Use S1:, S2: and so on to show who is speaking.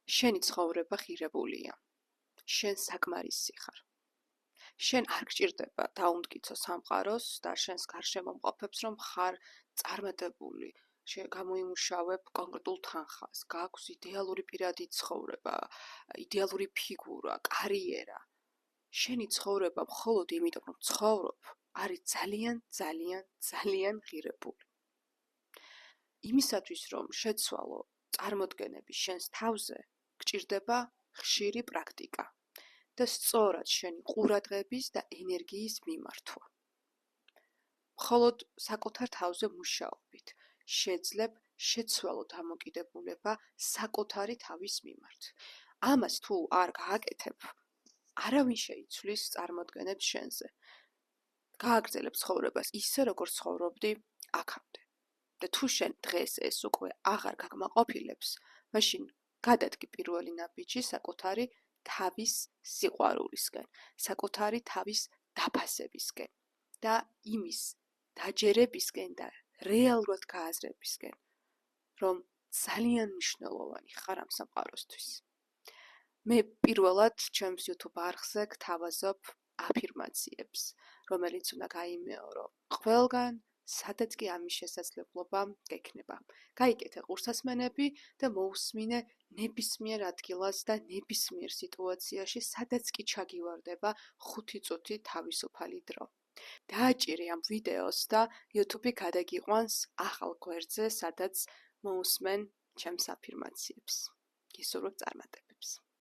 S1: შენი ცხოვრება ღირებულია. შენ საკმარისი ხარ. შენ არ გჭირდება დაუნტკიცო სამყაროს და შენს გარშემო მყოფებს, რომ ხარ წარმატებული, გამოიმუშავებ კონკრეტულ თანხას, გაქვს იდეალური პირადი ცხოვრება, იდეალური ფიგურა, კარიერა. შენი ცხოვრება მხოლოდ იმიტომ, რომ ცხოვრობ, არის ძალიან, ძალიან, ძალიან ღირებული. იმისათვის, რომ შეცვალო წარმოდგენები შენს თავზე, გჭირდება ხშირი პრაქტიკა და სწორად შენი ყურადღების და ენერგიის მიმართვა. მხოლოდ საკუთარ თავზე მუშაობით შეძლებ შეცვალო დამოკიდებულება საკუთარი თავის მიმართ. ამას თუ არ გააკეთებ, არავინ შეიცვლის წარმოდგენებს შენზე. გააგრძელებ ცხოვრებას ისე, როგორც ცხოვრობდი აქამდე. და თუ შენ დღეს ეს უკვე აღარ გაკმაყოფილებს, მაშინ გადადგი პირველი ნაბიჯი საკუთარი თავის სიყვარულისკენ, საკუთარი თავის დაფასებისკენ და იმის დაჯერებისკენ და რეალურად გააზრებისკენ, რომ ძალიან მნიშვნელოვანი ხარ ამ სამყაროსთვის. მე პირველად ჩემს YouTube არხზე გთავაზობ აფირმაციებს, რომელიც უნდა გაიმეორო ყველგან, სადაც კი ამის შესაძლებლობა გექნება. გაიკეთე ყურსასმენები და მოусმინე ნებისმიერ ადგილას და ნებისმიერ სიტუაციაში, სადაც კი ჩაგივარდება 5 წუთი თავისუფალი დრო. დააჭირე ამ ვიდეოს და YouTube გადაგიყვანს ახალ გვერდზე, სადაც მოусმენ ჩემს აფირმაციებს. გისურვებ წარმატება.